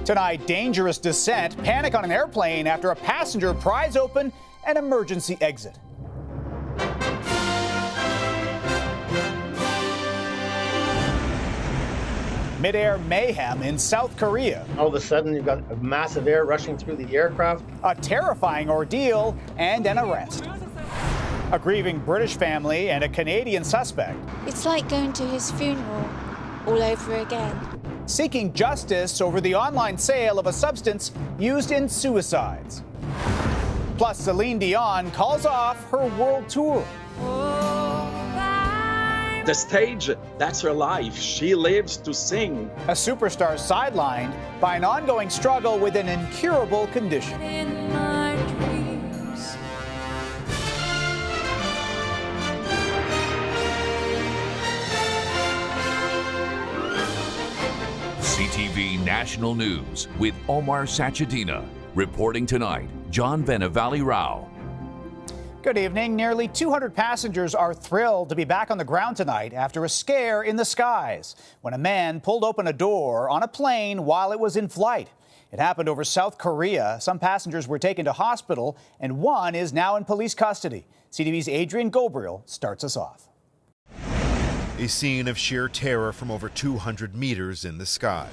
Tonight, dangerous descent, panic on an airplane after a passenger pries open an emergency exit. Mid-air mayhem in South Korea. All of a sudden, you've got a massive air rushing through the aircraft. A terrifying ordeal and an arrest. A grieving British family and a Canadian suspect. It's like going to his funeral all over again. Seeking justice over the online sale of a substance used in suicides. Plus, Celine Dion calls off her world tour. The stage, that's her life. She lives to sing. A superstar sidelined by an ongoing struggle with an incurable condition. In my dreams. CTV National News with Omar Sachedina. Reporting tonight, John Venavali Rao. Good evening. Nearly 200 passengers are thrilled to be back on the ground tonight after a scare in the skies when a man pulled open a door on a plane while it was in flight. It happened over South Korea. Some passengers were taken to hospital, and one is now in police custody. CTV's Adrian Gobriel starts us off. A scene of sheer terror from over 200 meters in the sky.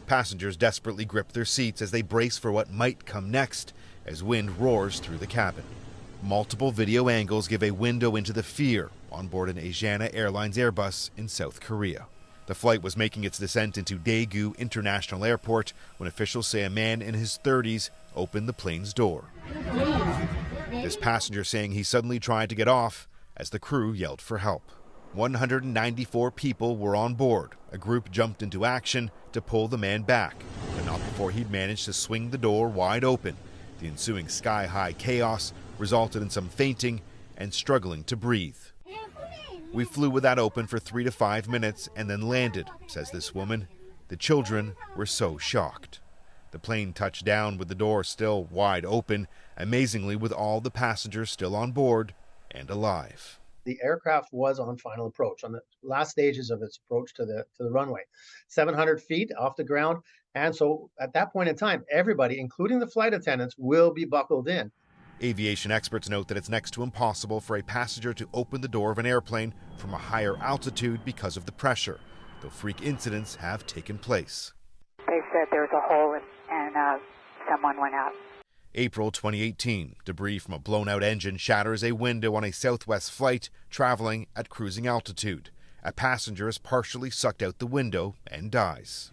Passengers desperately grip their seats as they brace for what might come next as wind roars through the cabin. Multiple video angles give a window into the fear on board an Asiana Airlines Airbus in South Korea. The flight was making its descent into Daegu International Airport when officials say a man in his 30s opened the plane's door. This passenger saying he suddenly tried to get off as the crew yelled for help. 194 people were on board. A group jumped into action to pull the man back, but not before he'd managed to swing the door wide open. The ensuing sky-high chaos resulted in some fainting and struggling to breathe. We flew with that open for 3 to 5 minutes and then landed, says this woman. The children were so shocked. The plane touched down with the door still wide open, amazingly with all the passengers still on board and alive. The aircraft was on final approach, on the last stages of its approach to the runway, 700 feet off the ground. And so at that point in time, everybody, including the flight attendants, will be buckled in. Aviation experts note that it's next to impossible for a passenger to open the door of an airplane from a higher altitude because of the pressure, though freak incidents have taken place. They said there was a hole and someone went out. April 2018, debris from a blown-out engine shatters a window on a Southwest flight traveling at cruising altitude. A passenger is partially sucked out the window and dies.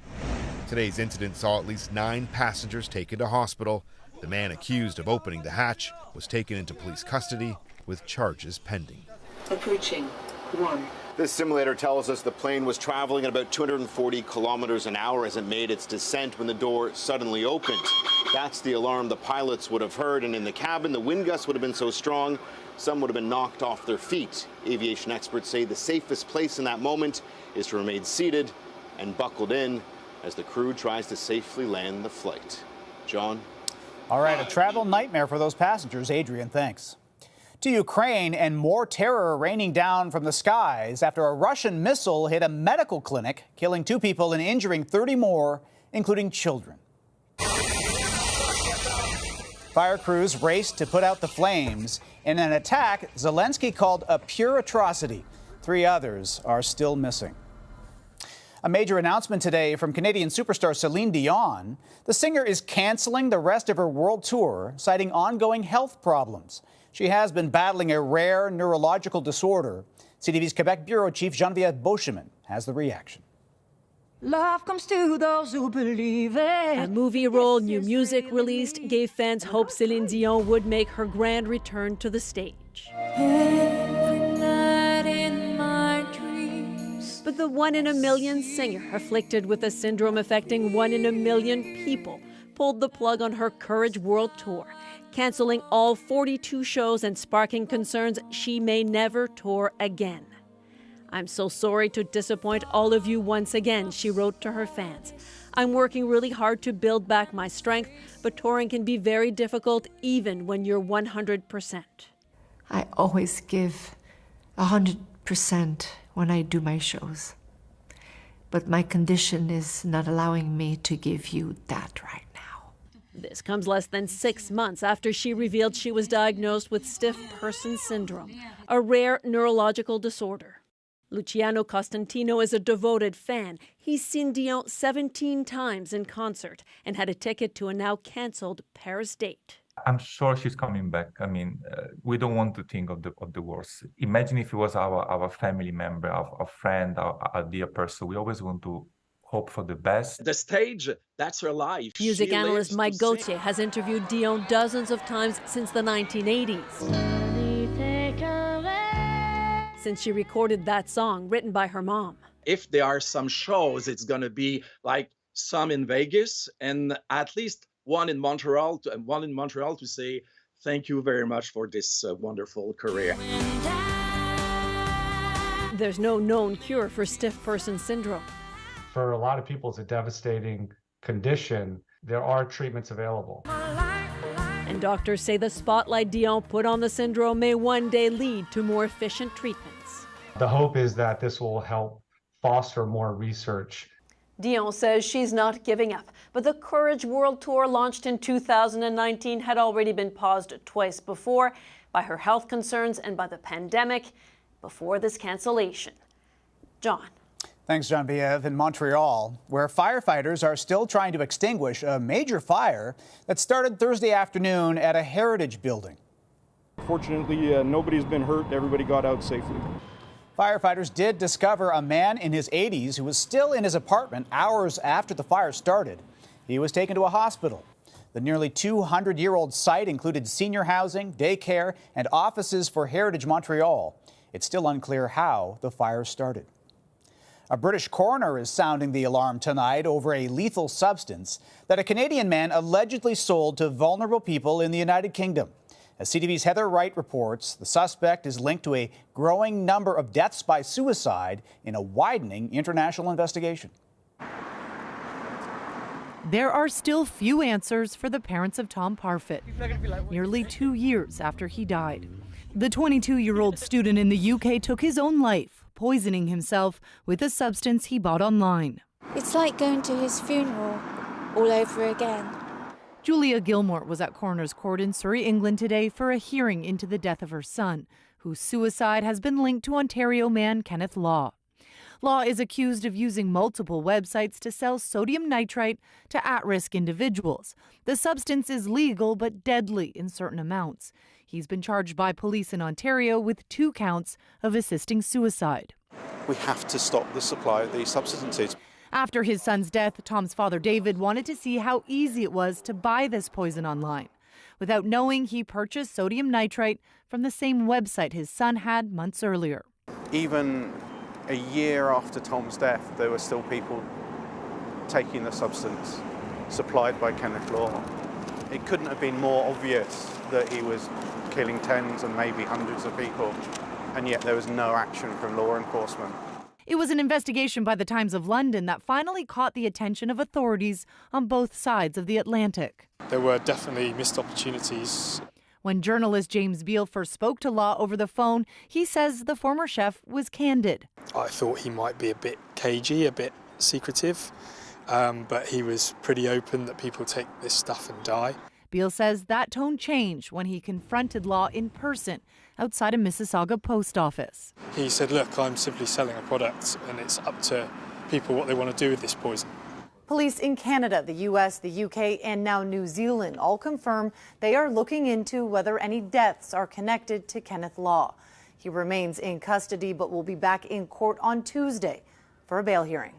Today's incident saw at least 9 passengers taken to hospital. The man accused of opening the hatch was taken into police custody with charges pending. Approaching 1. This simulator tells us the plane was traveling at about 240 kilometers an hour as it made its descent when the door suddenly opened. That's the alarm the pilots would have heard, and in the cabin, the wind gusts would have been so strong, some would have been knocked off their feet. Aviation experts say the safest place in that moment is to remain seated and buckled in as the crew tries to safely land the flight. John? All right, a travel nightmare for those passengers. Adrian, thanks. To Ukraine, and more terror raining down from the skies after a Russian missile hit a medical clinic, killing 2 people and injuring 30 more, including children. Fire crews raced to put out the flames in an attack Zelensky called a pure atrocity. 3 others are still missing. A major announcement today from Canadian superstar Celine Dion. The singer is canceling the rest of her world tour, citing ongoing health problems. She has been battling a rare neurological disorder. CTV's Quebec Bureau Chief Geneviève Beauchemin has the reaction. Love comes to those who believe it. A movie role, new music released, gave fans hope Celine Dion would make her grand return to the stage. Every night in my dreams. But the 1 in a million singer, afflicted with a syndrome affecting 1 in a million people, pulled the plug on her Courage World Tour, canceling all 42 shows and sparking concerns she may never tour again. "I'm so sorry to disappoint all of you once again," she wrote to her fans. "I'm working really hard to build back my strength, but touring can be very difficult even when you're 100%. I always give 100% when I do my shows. but my condition is not allowing me to give you that right now. This comes less than 6 months after she revealed she was diagnosed with stiff person syndrome, a rare neurological disorder. Luciano Costantino is a devoted fan. He's seen Dion 17 times in concert and had a ticket to a now canceled Paris date. I'm sure she's coming back. I mean, we don't want to think of the worst. Imagine if it was our family member, our friend, our dear person. We always want to hope for the best. The stage, that's her life. Music analyst Mike Gauthier has interviewed Dion dozens of times since the 1980s. Since she recorded that song written by her mom. If there are some shows, it's going to be like some in Vegas and at least one in Montreal to say thank you very much for this wonderful career. There's no known cure for stiff person syndrome. For a lot of people, it's a devastating condition. There are treatments available. And doctors say the spotlight Dion put on the syndrome may one day lead to more efficient treatments. The hope is that this will help foster more research. Dion says she's not giving up, but the Courage World Tour launched in 2019 had already been paused twice before by her health concerns and by the pandemic before this cancellation. John. Thanks, Genevieve. In Montreal, where firefighters are still trying to extinguish a major fire that started Thursday afternoon at a heritage building. Fortunately, nobody's been hurt. Everybody got out safely. Firefighters did discover a man in his 80s who was still in his apartment hours after the fire started. He was taken to a hospital. The nearly 200-year-old site included senior housing, daycare, and offices for Heritage Montreal. It's still unclear how the fire started. A British coroner is sounding the alarm tonight over a lethal substance that a Canadian man allegedly sold to vulnerable people in the United Kingdom. As CTV's Heather Wright reports, the suspect is linked to a growing number of deaths by suicide in a widening international investigation. There are still few answers for the parents of Tom Parfit, nearly 2 years after he died. The 22-year-old student in the UK took his own life, poisoning himself with a substance he bought online. It's like going to his funeral all over again. Julia Gilmore was at coroner's court in Surrey, England today for a hearing into the death of her son, whose suicide has been linked to Ontario man Kenneth Law. Law is accused of using multiple websites to sell sodium nitrite to at-risk individuals. The substance is legal but deadly in certain amounts. He's been charged by police in Ontario with 2 counts of assisting suicide. We have to stop the supply of these substances. After his son's death, Tom's father David wanted to see how easy it was to buy this poison online. Without knowing, he purchased sodium nitrite from the same website his son had months earlier. Even a year after Tom's death, there were still people taking the substance supplied by Kenneth Law. It couldn't have been more obvious that he was killing tens and maybe hundreds of people, and yet there was no action from law enforcement. It was an investigation by the Times of London that finally caught the attention of authorities on both sides of the Atlantic. There were definitely missed opportunities. When journalist James Beale first spoke to Law over the phone, he says the former chef was candid. I thought he might be a bit cagey, a bit secretive, but he was pretty open that people take this stuff and die. Beale says that tone changed when he confronted Law in person outside a Mississauga post office. He said, look, I'm simply selling a product and it's up to people what they want to do with this poison. Police in Canada, the US, the UK, and now New Zealand all confirm they are looking into whether any deaths are connected to Kenneth Law. He remains in custody but will be back in court on Tuesday for a bail hearing.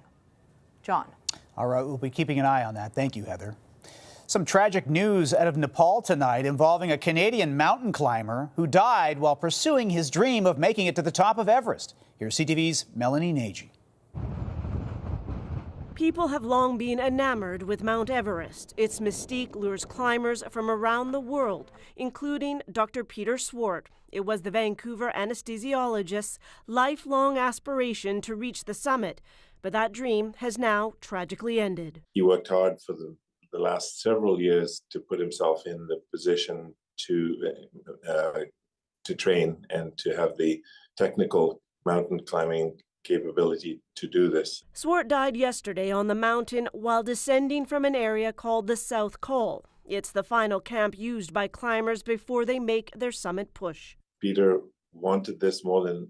John. All right, we'll be keeping an eye on that. Thank you, Heather. Some tragic news out of Nepal tonight involving a Canadian mountain climber who died while pursuing his dream of making it to the top of Everest. Here's CTV's Melanie Nagy. People have long been enamored with Mount Everest. Its mystique lures climbers from around the world, including Dr. Peter Swart. It was the Vancouver anesthesiologist's lifelong aspiration to reach the summit, but that dream has now tragically ended. He worked hard for the last several years to put himself in the position to train and to have the technical mountain climbing capability to do this. Swart died yesterday on the mountain while descending from an area called the South Col. It's the final camp used by climbers before they make their summit push. Peter wanted this more than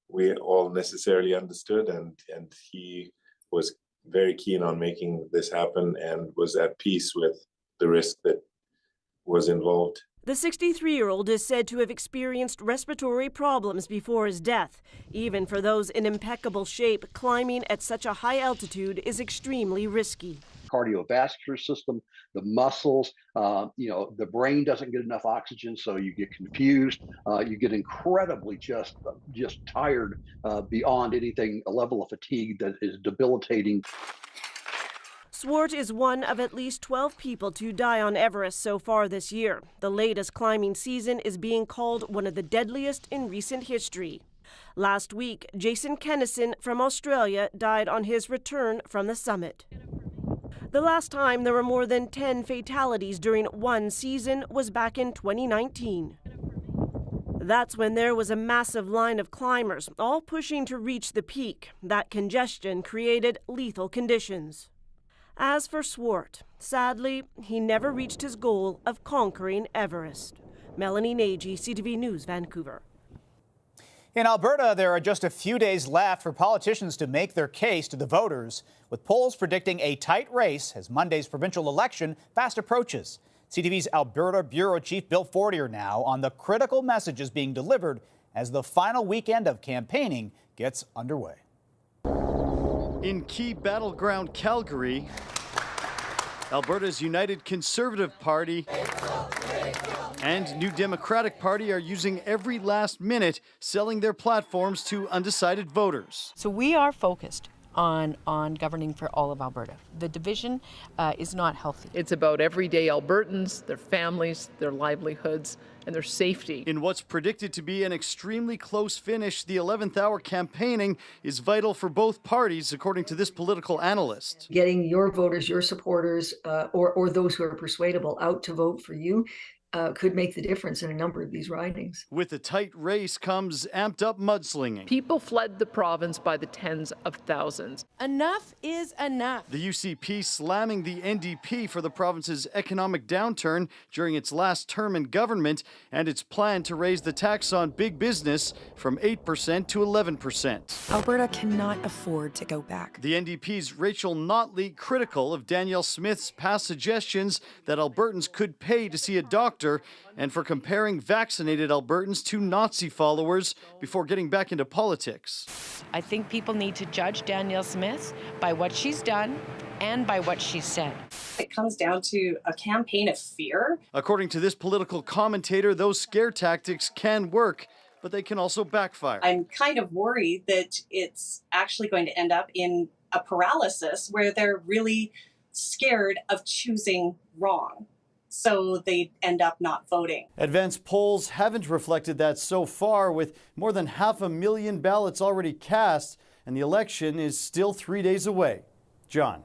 we all necessarily understood, and he was very keen on making this happen and was at peace with the risk that was involved. The 63-year-old is said to have experienced respiratory problems before his death. Even for those in impeccable shape, climbing at such a high altitude is extremely risky. Cardiovascular system, the muscles, the brain doesn't get enough oxygen, so you get confused. You get incredibly just tired beyond anything, a level of fatigue that is debilitating. Swart is one of at least 12 people to die on Everest so far this year. The latest climbing season is being called one of the deadliest in recent history. Last week, Jason Kennison from Australia died on his return from the summit. The last time there were more than 10 fatalities during one season was back in 2019. That's when there was a massive line of climbers, all pushing to reach the peak. That congestion created lethal conditions. As for Swart, sadly, he never reached his goal of conquering Everest. Melanie Nagy, CTV News, Vancouver. In Alberta, there are just a few days left for politicians to make their case to the voters, with polls predicting a tight race as Monday's provincial election fast approaches. CTV's Alberta Bureau Chief Bill Fortier now on the critical messages being delivered as the final weekend of campaigning gets underway. In key battleground Calgary, Alberta's United Conservative Party and New Democratic Party are using every last minute selling their platforms to undecided voters. So we are focused on governing for all of Alberta. The division is not healthy. It's about everyday Albertans, their families, their livelihoods, and their safety. In what's predicted to be an extremely close finish, the 11th hour campaigning is vital for both parties, according to this political analyst. Getting your voters, your supporters, or those who are persuadable out to vote for you could make the difference in a number of these ridings. With the tight race comes amped up mudslinging. People fled the province by the tens of thousands. Enough is enough. The UCP slamming the NDP for the province's economic downturn during its last term in government and its plan to raise the tax on big business from 8% to 11%. Alberta cannot afford to go back. The NDP's Rachel Notley critical of Danielle Smith's past suggestions that Albertans could pay to see a doctor and for comparing vaccinated Albertans to Nazi followers before getting back into politics. I think people need to judge Danielle Smith by what she's done and by what she said. It comes down to a campaign of fear. According to this political commentator, those scare tactics can work, but they can also backfire. I'm kind of worried that it's actually going to end up in a paralysis where they're really scared of choosing wrong. So they end up not voting. Advanced polls haven't reflected that so far, with more than 500,000 ballots already cast, and the election is still 3 days away. John.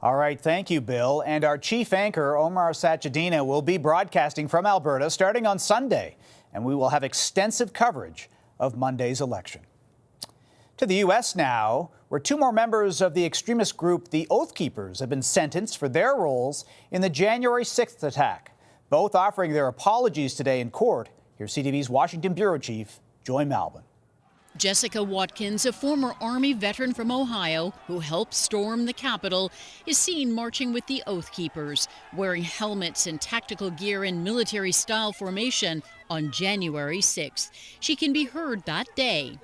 All right, thank you, Bill. And our chief anchor, Omar Sachedina, will be broadcasting from Alberta starting on Sunday, and we will have extensive coverage of Monday's election. To the U.S. now, where two more members of the extremist group, the Oath Keepers, have been sentenced for their roles in the January 6th attack, both offering their apologies today in court. Here's CTV's Washington Bureau Chief, Joy Malvin. Jessica Watkins, a former Army veteran from Ohio who helped storm the Capitol, is seen marching with the Oath Keepers, wearing helmets and tactical gear in military-style formation on January 6th. She can be heard that day.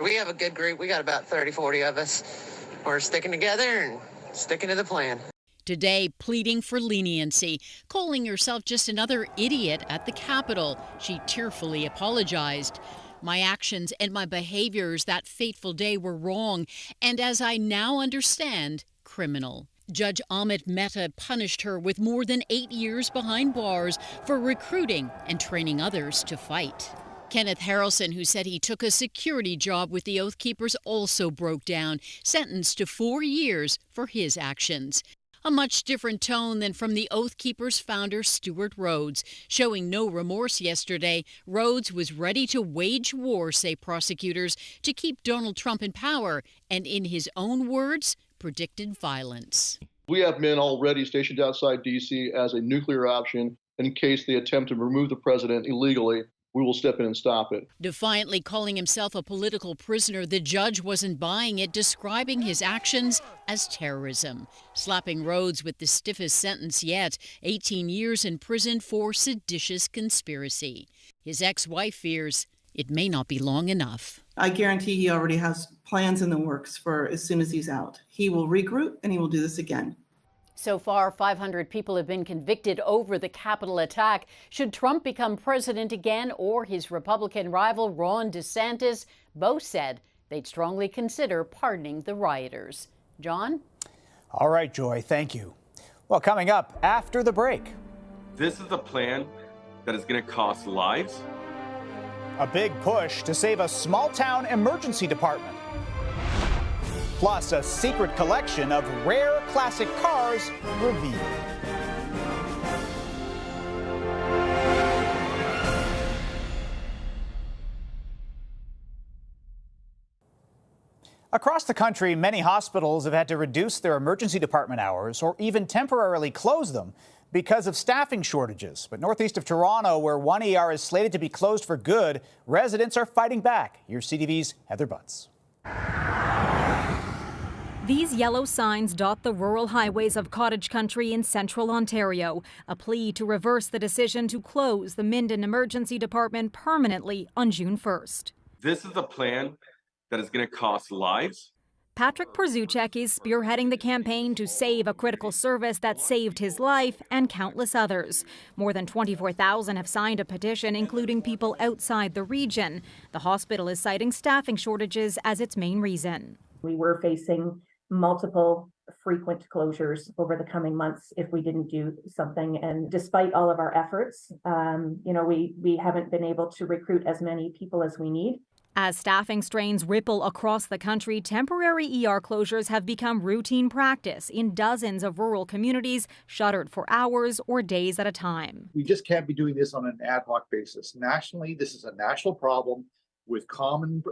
We have a good group. We got about 30, 40 of us. We're sticking together and sticking to the plan. Today, pleading for leniency, calling herself just another idiot at the Capitol. She tearfully apologized. My actions and my behaviors that fateful day were wrong, and as I now understand, criminal. Judge Amit Mehta punished her with more than 8 years behind bars for recruiting and training others to fight. Kenneth Harrelson, who said he took a security job with the Oath Keepers, also broke down, sentenced to 4 years for his actions. A much different tone than from the Oath Keepers founder Stuart Rhodes. Showing no remorse yesterday, Rhodes was ready to wage war, say prosecutors, to keep Donald Trump in power, and in his own words, predicted violence. We have men already stationed outside D.C. as a nuclear option in case they attempt to remove the president illegally. We will step in and stop it. Defiantly calling himself a political prisoner, the judge wasn't buying it, describing his actions as terrorism. Slapping Rhodes with the stiffest sentence yet, 18 years in prison for seditious conspiracy. His ex-wife fears it may not be long enough. I guarantee he already has plans in the works for as soon as he's out. He will regroup and he will do this again. So far, 500 people have been convicted over the Capitol attack. Should Trump become president again or his Republican rival Ron DeSantis, both said they'd strongly consider pardoning the rioters. John? All right, Joy, thank you. Well, coming up after the break. This is a plan that is going to cost lives. A big push to save a small-town emergency department. Plus, a secret collection of rare classic cars revealed. Across the country, many hospitals have had to reduce their emergency department hours or even temporarily close them because of staffing shortages. But northeast of Toronto, where one ER is slated to be closed for good, residents are fighting back. Here's CTV's Heather Butts. These yellow signs dot the rural highways of cottage country in central Ontario, a plea to reverse the decision to close the Minden Emergency Department permanently on June 1st. This is a plan that is going to cost lives. Patrick Porzuchek is spearheading the campaign to save a critical service that saved his life and countless others. More than 24,000 have signed a petition, including people outside the region. The hospital is citing staffing shortages as its main reason. We were facing multiple frequent closures over the coming months if we didn't do something. And despite all of our efforts, we haven't been able to recruit as many people as we need. As staffing strains ripple across the country, temporary ER closures have become routine practice in dozens of rural communities, shuttered for hours or days at a time. We just can't be doing this on an ad hoc basis. Nationally, this is a national problem with common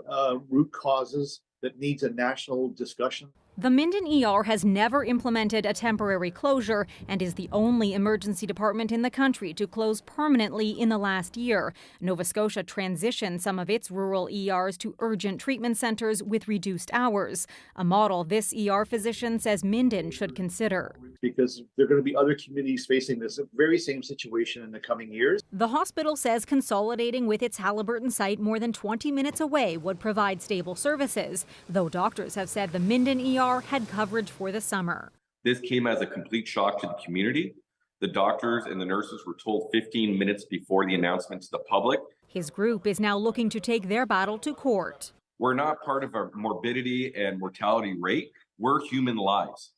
root causes that needs a national discussion. The Minden ER has never implemented a temporary closure and is the only emergency department in the country to close permanently in the last year. Nova Scotia transitioned some of its rural ERs to urgent treatment centres with reduced hours, a model this ER physician says Minden should consider. Because there are going to be other communities facing this very same situation in the coming years. The hospital says consolidating with its Haliburton site more than 20 minutes away would provide stable services, though doctors have said the Minden ER had coverage for the summer. This came as a complete shock to the community. The doctors and the nurses were told 15 minutes before the announcement to the public. His group is now looking to take their battle to court. We're not part of a morbidity and mortality rate. We're human lives.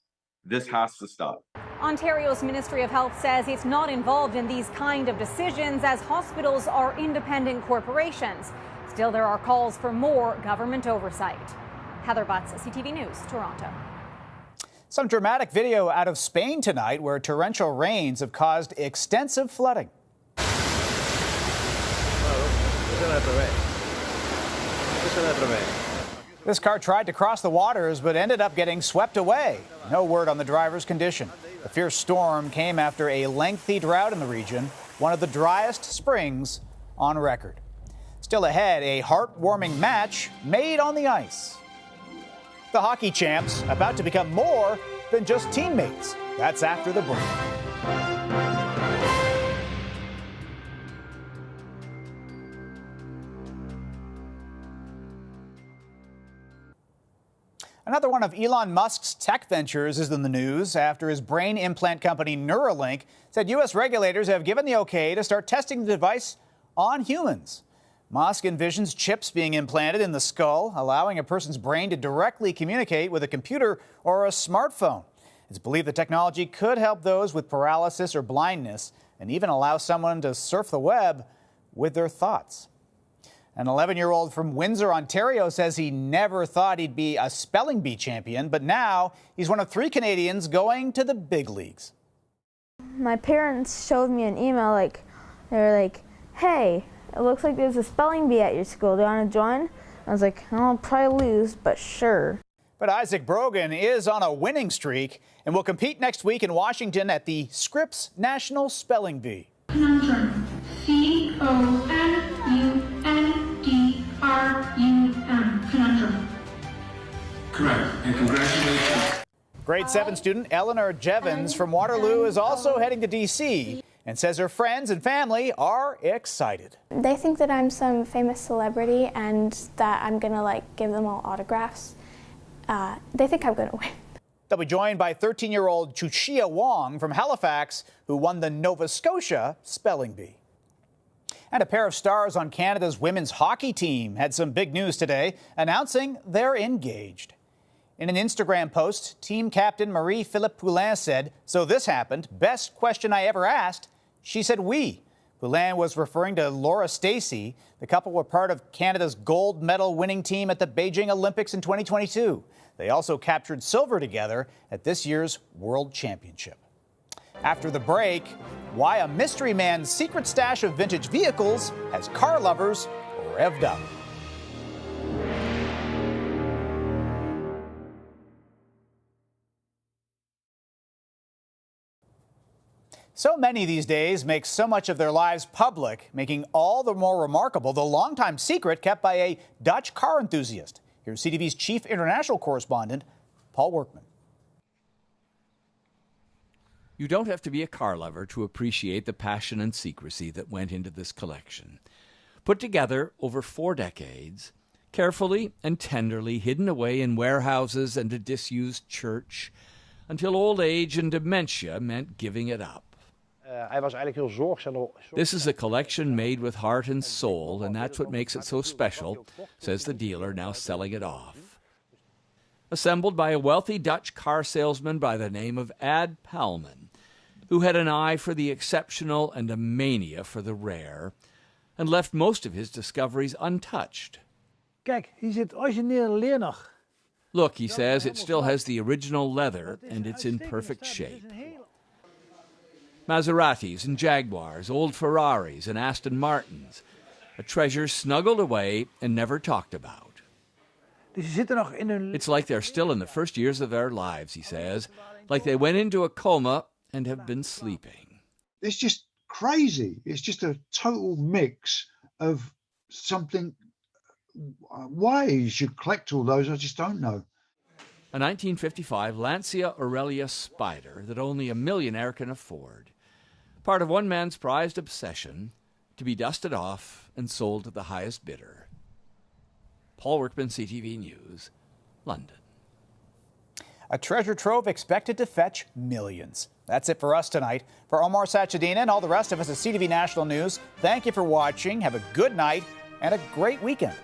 This has to stop. Ontario's Ministry of Health says it's not involved in these kind of decisions as hospitals are independent corporations. Still, there are calls for more government oversight. Heather Butts, CTV News, Toronto. Some dramatic video out of Spain tonight where torrential rains have caused extensive flooding. This car tried to cross the waters but ended up getting swept away. No word on the driver's condition. The fierce storm came after a lengthy drought in the region, one of the driest springs on record. Still ahead, a heartwarming match made on the ice. The hockey champs about to become more than just teammates. That's after the break. Another one of Elon Musk's tech ventures is in the news after his brain implant company Neuralink said U.S. regulators have given the okay to start testing the device on humans. Musk envisions chips being implanted in the skull, allowing a person's brain to directly communicate with a computer or a smartphone. It's believed the technology could help those with paralysis or blindness and even allow someone to surf the web with their thoughts. An 11-year-old from Windsor, Ontario says he never thought he'd be a spelling bee champion, but now he's one of 3 Canadians going to the big leagues. My parents showed me an email, they were like, hey, it looks like there's a spelling bee at your school. Do you want to join? I was like, I'll probably lose, but sure. But Isaac Brogan is on a winning streak and will compete next week in Washington at the Scripps National Spelling Bee. Conundrum. C-O-N-U-N-D-R-U-M. Conundrum. Correct, and congratulations. Grade 7 student Eleanor Jevons from Waterloo is also heading to D.C. and says her friends and family are excited. They think that I'm some famous celebrity and that I'm going to give them all autographs. They think I'm going to win. They'll be joined by 13-year-old Chuchia Wong from Halifax, who won the Nova Scotia Spelling Bee. And a pair of stars on Canada's women's hockey team had some big news today, announcing they're engaged. In an Instagram post, team captain Marie-Philippe Poulin said, "So this happened. Best question I ever asked." She said we. Poulin was referring to Laura Stacey. The couple were part of Canada's gold medal winning team at the Beijing Olympics in 2022. They also captured silver together at this year's World Championship. After the break, why a mystery man's secret stash of vintage vehicles has car lovers revved up. So many these days make so much of their lives public, making all the more remarkable the longtime secret kept by a Dutch car enthusiast. Here's CTV's chief international correspondent, Paul Workman. You don't have to be a car lover to appreciate the passion and secrecy that went into this collection. Put together over 4 decades, carefully and tenderly hidden away in warehouses and a disused church, until old age and dementia meant giving it up. This is a collection made with heart and soul, and that's what makes it so special, says the dealer now selling it off. Assembled by a wealthy Dutch car salesman by the name of Ad Palman, who had an eye for the exceptional and a mania for the rare, and left most of his discoveries untouched. Look, he says, it still has the original leather, and it's in perfect shape. Maseratis and Jaguars, old Ferraris and Aston Martins, a treasure snuggled away and never talked about. It's like they're still in the first years of their lives, he says, like they went into a coma and have been sleeping. It's just crazy. It's just a total mix of something. Why you should collect all those, I just don't know. A 1955 Lancia Aurelia Spider that only a millionaire can afford. Part of one man's prized obsession, to be dusted off and sold to the highest bidder. Paul Workman, CTV News, London. A treasure trove expected to fetch millions. That's it for us tonight. For Omar Sachedina and all the rest of us at CTV National News, thank you for watching. Have a good night and a great weekend.